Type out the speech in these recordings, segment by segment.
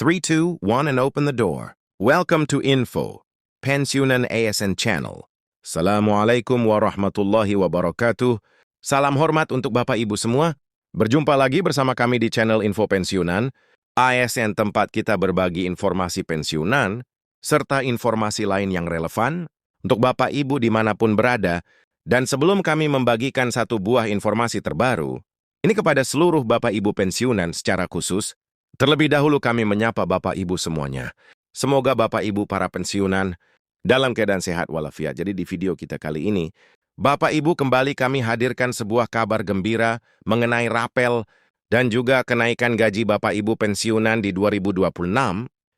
3, 2, 1 and open the door. Welcome to Info, Pensiunan ASN Channel. Assalamualaikum warahmatullahi wabarakatuh. Salam hormat untuk Bapak Ibu semua. Berjumpa lagi bersama kami di channel Info Pensiunan, ASN tempat kita berbagi informasi pensiunan, serta informasi lain yang relevan untuk Bapak Ibu dimanapun berada. Dan sebelum kami membagikan satu buah informasi terbaru, ini kepada seluruh Bapak Ibu pensiunan secara khusus, terlebih dahulu kami menyapa Bapak Ibu semuanya. Semoga Bapak Ibu para pensiunan dalam keadaan sehat walafiat. Jadi di video kita kali ini, Bapak Ibu kembali kami hadirkan sebuah kabar gembira mengenai rapel dan juga kenaikan gaji Bapak Ibu pensiunan di 2026,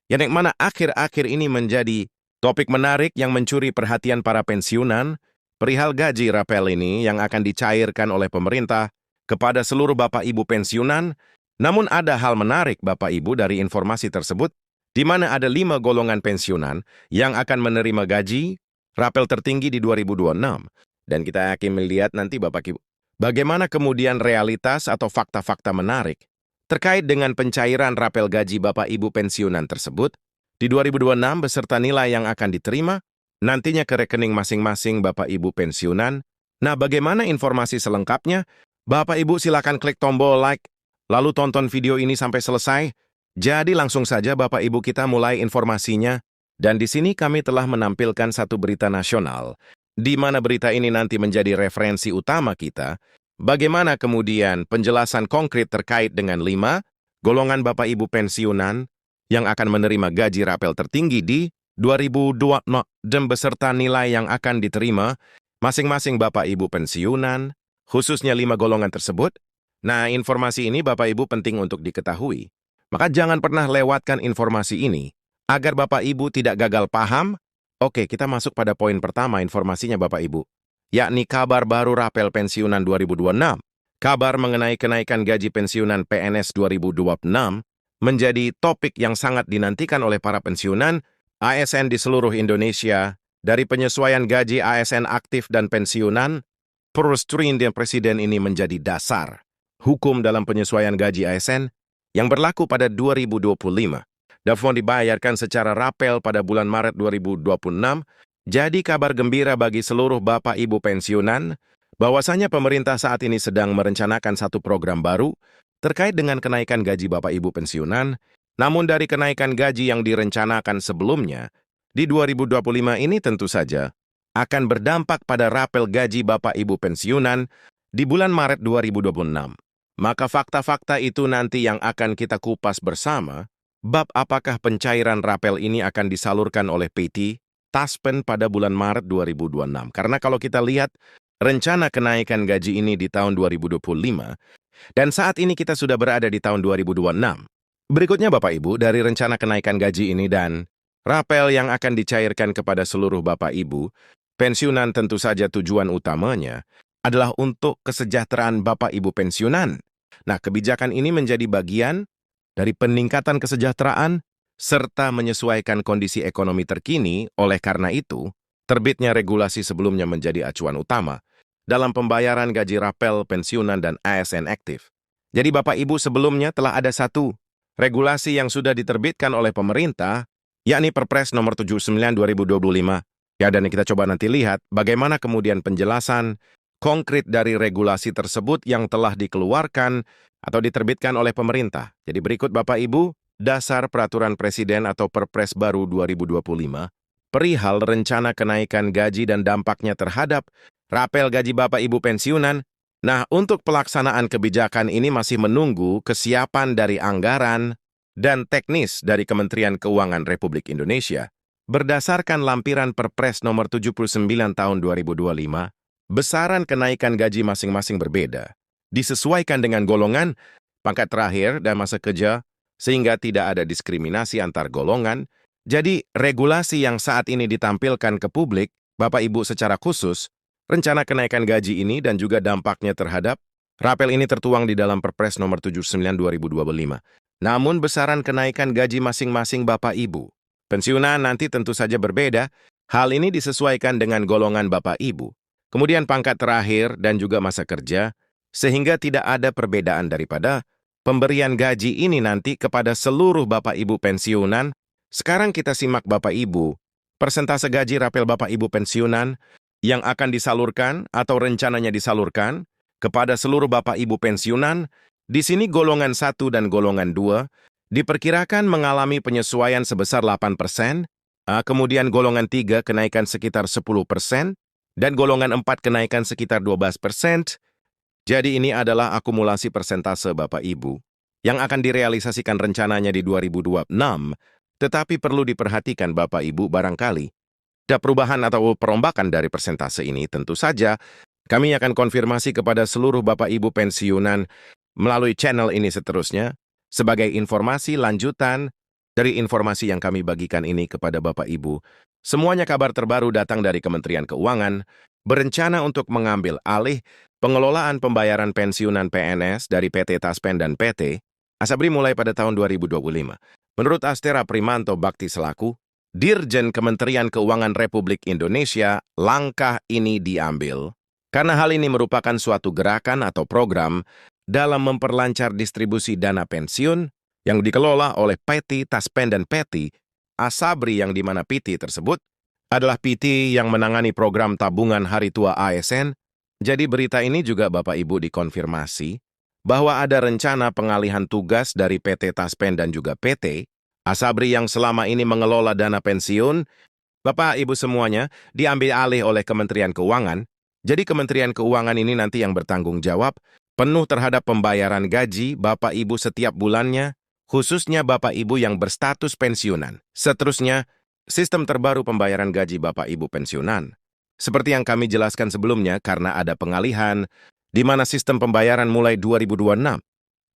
yang mana akhir-akhir ini menjadi topik menarik yang mencuri perhatian para pensiunan, perihal gaji rapel ini yang akan dicairkan oleh pemerintah kepada seluruh Bapak Ibu pensiunan. Namun ada hal menarik Bapak Ibu dari informasi tersebut, di mana ada 5 golongan pensiunan yang akan menerima gaji rapel tertinggi di 2026. Dan kita akan melihat nanti Bapak Ibu, bagaimana kemudian realitas atau fakta-fakta menarik terkait dengan pencairan rapel gaji Bapak Ibu pensiunan tersebut di 2026 beserta nilai yang akan diterima nantinya ke rekening masing-masing Bapak Ibu pensiunan. Nah, bagaimana informasi selengkapnya? Bapak Ibu silakan klik tombol like, lalu tonton video ini sampai selesai. Jadi langsung saja Bapak Ibu kita mulai informasinya. Dan di sini kami telah menampilkan satu berita nasional, di mana berita ini nanti menjadi referensi utama kita. Bagaimana kemudian penjelasan konkret terkait dengan 5 golongan Bapak Ibu pensiunan yang akan menerima gaji rapel tertinggi di 2026 dan beserta nilai yang akan diterima masing-masing Bapak Ibu pensiunan, khususnya 5 golongan tersebut. Nah, informasi ini Bapak Ibu penting untuk diketahui. Maka jangan pernah lewatkan informasi ini, agar Bapak Ibu tidak gagal paham. Oke, kita masuk pada poin pertama informasinya Bapak Ibu, yakni kabar baru rapel pensiunan 2026. Kabar mengenai kenaikan gaji pensiunan PNS 2026 menjadi topik yang sangat dinantikan oleh para pensiunan ASN di seluruh Indonesia. Dari penyesuaian gaji ASN aktif dan pensiunan, persetujuan Presiden ini menjadi dasar hukum dalam penyesuaian gaji ASN yang berlaku pada 2025. Dafon dibayarkan secara rapel pada bulan Maret 2026. Jadi kabar gembira bagi seluruh Bapak Ibu pensiunan, bahwasanya pemerintah saat ini sedang merencanakan satu program baru terkait dengan kenaikan gaji Bapak Ibu pensiunan. Namun dari kenaikan gaji yang direncanakan sebelumnya, di 2025 ini tentu saja akan berdampak pada rapel gaji Bapak Ibu pensiunan di bulan Maret 2026. Maka fakta-fakta itu nanti yang akan kita kupas bersama, bab apakah pencairan rapel ini akan disalurkan oleh PT Taspen pada bulan Maret 2026. Karena kalau kita lihat rencana kenaikan gaji ini di tahun 2025, dan saat ini kita sudah berada di tahun 2026. Berikutnya Bapak Ibu, dari rencana kenaikan gaji ini dan rapel yang akan dicairkan kepada seluruh Bapak Ibu pensiunan, tentu saja tujuan utamanya adalah untuk kesejahteraan Bapak Ibu pensiunan. Nah, kebijakan ini menjadi bagian dari peningkatan kesejahteraan serta menyesuaikan kondisi ekonomi terkini. Oleh karena itu, terbitnya regulasi sebelumnya menjadi acuan utama dalam pembayaran gaji rapel pensiunan dan ASN aktif. Jadi Bapak Ibu sebelumnya telah ada satu regulasi yang sudah diterbitkan oleh pemerintah, yakni Perpres nomor 79 2025. Ya, dan kita coba nanti lihat bagaimana kemudian penjelasan konkret dari regulasi tersebut yang telah dikeluarkan atau diterbitkan oleh pemerintah. Jadi berikut Bapak Ibu, dasar peraturan Presiden atau Perpres baru 2025, perihal rencana kenaikan gaji dan dampaknya terhadap rapel gaji Bapak Ibu pensiunan. Nah, untuk pelaksanaan kebijakan ini masih menunggu kesiapan dari anggaran dan teknis dari Kementerian Keuangan Republik Indonesia. Berdasarkan lampiran Perpres nomor 79 tahun 2025, besaran kenaikan gaji masing-masing berbeda, disesuaikan dengan golongan, pangkat terakhir, dan masa kerja, sehingga tidak ada diskriminasi antar golongan. Jadi, regulasi yang saat ini ditampilkan ke publik, Bapak Ibu secara khusus, rencana kenaikan gaji ini dan juga dampaknya terhadap rapel ini tertuang di dalam Perpres nomor 79 2025. Namun besaran kenaikan gaji masing-masing Bapak Ibu pensiunan nanti tentu saja berbeda. Hal ini disesuaikan dengan golongan Bapak Ibu, kemudian pangkat terakhir dan juga masa kerja, sehingga tidak ada perbedaan daripada pemberian gaji ini nanti kepada seluruh Bapak Ibu pensiunan. Sekarang kita simak Bapak Ibu, persentase gaji rapel Bapak Ibu pensiunan yang akan disalurkan atau rencananya disalurkan kepada seluruh Bapak Ibu pensiunan. Di sini golongan 1 dan golongan 2 diperkirakan mengalami penyesuaian sebesar 8%, kemudian golongan 3 kenaikan sekitar 10%, dan golongan 4 kenaikan sekitar 12%. Jadi ini adalah akumulasi persentase Bapak Ibu yang akan direalisasikan rencananya di 2026, tetapi perlu diperhatikan Bapak Ibu barangkali ada perubahan atau perombakan dari persentase ini. Tentu saja kami akan konfirmasi kepada seluruh Bapak Ibu pensiunan melalui channel ini seterusnya sebagai informasi lanjutan dari informasi yang kami bagikan ini kepada Bapak Ibu. Semuanya kabar terbaru datang dari Kementerian Keuangan berencana untuk mengambil alih pengelolaan pembayaran pensiunan PNS dari PT Taspen dan PT Asabri mulai pada tahun 2025. Menurut Astera Primanto Bakti selaku Dirjen Kementerian Keuangan Republik Indonesia, langkah ini diambil karena hal ini merupakan suatu gerakan atau program dalam memperlancar distribusi dana pensiun yang dikelola oleh PT Taspen dan PT Asabri, yang di mana PT tersebut adalah PT yang menangani program tabungan hari tua ASN. Jadi berita ini juga Bapak Ibu dikonfirmasi bahwa ada rencana pengalihan tugas dari PT Taspen dan juga PT Asabri yang selama ini mengelola dana pensiun, Bapak Ibu semuanya, diambil alih oleh Kementerian Keuangan. Jadi Kementerian Keuangan ini nanti yang bertanggung jawab penuh terhadap pembayaran gaji Bapak Ibu setiap bulannya, khususnya Bapak Ibu yang berstatus pensiunan. Seterusnya, sistem terbaru pembayaran gaji Bapak Ibu pensiunan. Seperti yang kami jelaskan sebelumnya, karena ada pengalihan, di mana sistem pembayaran mulai 2026,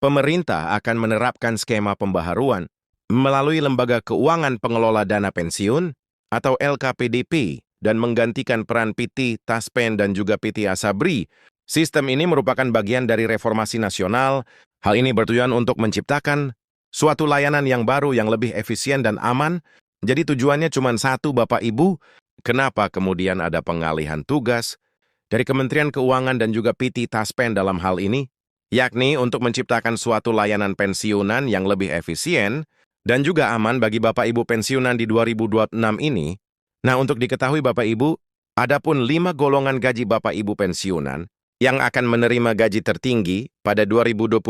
pemerintah akan menerapkan skema pembaharuan melalui Lembaga Keuangan Pengelola Dana Pensiun atau LKPDP dan menggantikan peran PT Taspen dan juga PT Asabri. Sistem ini merupakan bagian dari reformasi nasional. Hal ini bertujuan untuk menciptakan suatu layanan yang baru yang lebih efisien dan aman. Jadi tujuannya cuma satu Bapak Ibu. Kenapa kemudian ada pengalihan tugas dari Kementerian Keuangan dan juga PT Taspen dalam hal ini? Yakni untuk menciptakan suatu layanan pensiunan yang lebih efisien dan juga aman bagi Bapak Ibu pensiunan di 2026 ini. Nah, untuk diketahui Bapak Ibu, adapun 5 golongan gaji Bapak Ibu pensiunan yang akan menerima gaji tertinggi pada 2025,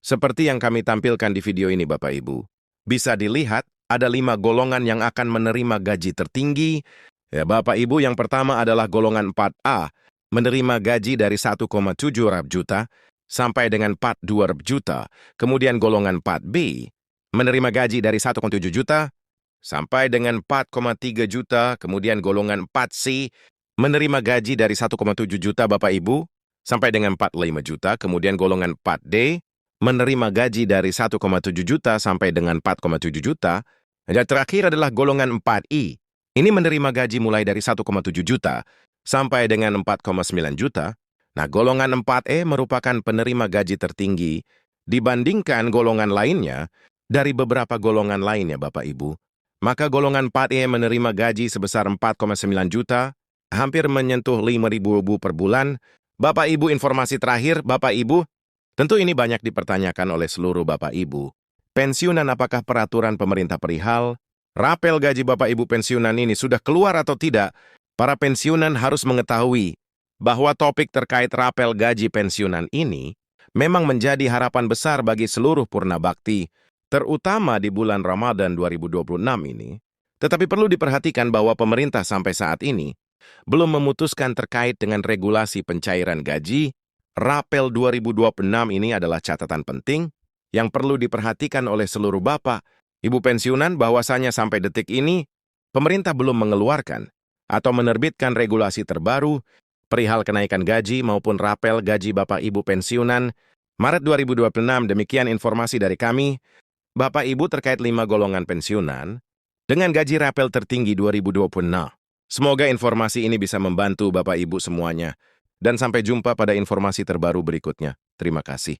seperti yang kami tampilkan di video ini Bapak Ibu. Bisa dilihat, ada 5 golongan yang akan menerima gaji tertinggi. Ya, Bapak Ibu, yang pertama adalah golongan 4A, menerima gaji dari 1,7 juta sampai dengan 4,2 juta. Kemudian golongan 4B, menerima gaji dari 1,7 juta sampai dengan 4,3 juta. Kemudian golongan 4C, menerima gaji dari 1,7 juta Bapak Ibu sampai dengan 45 juta. Kemudian golongan 4D, menerima gaji dari 1,7 juta sampai dengan 4,7 juta. Dan terakhir adalah golongan 4I. Ini menerima gaji mulai dari 1,7 juta sampai dengan 4,9 juta. Nah, golongan 4E merupakan penerima gaji tertinggi dibandingkan golongan lainnya dari beberapa golongan lainnya Bapak Ibu. Maka golongan 4E menerima gaji sebesar 4,9 juta, hampir menyentuh 5.000 per bulan. Bapak Ibu, informasi terakhir Bapak Ibu, tentu ini banyak dipertanyakan oleh seluruh Bapak Ibu. Pensiunan, apakah peraturan pemerintah perihal rapel gaji Bapak Ibu pensiunan ini sudah keluar atau tidak? Para pensiunan harus mengetahui bahwa topik terkait rapel gaji pensiunan ini memang menjadi harapan besar bagi seluruh Purna Bakti, terutama di bulan Ramadan 2026 ini. Tetapi perlu diperhatikan bahwa pemerintah sampai saat ini belum memutuskan terkait dengan regulasi pencairan gaji. Rapel 2026 ini adalah catatan penting yang perlu diperhatikan oleh seluruh Bapak Ibu pensiunan, bahwasanya sampai detik ini pemerintah belum mengeluarkan atau menerbitkan regulasi terbaru perihal kenaikan gaji maupun rapel gaji Bapak Ibu pensiunan Maret 2026. Demikian informasi dari kami Bapak Ibu terkait 5 golongan pensiunan dengan gaji rapel tertinggi 2026. Semoga informasi ini bisa membantu Bapak Ibu semuanya. Dan sampai jumpa pada informasi terbaru berikutnya. Terima kasih.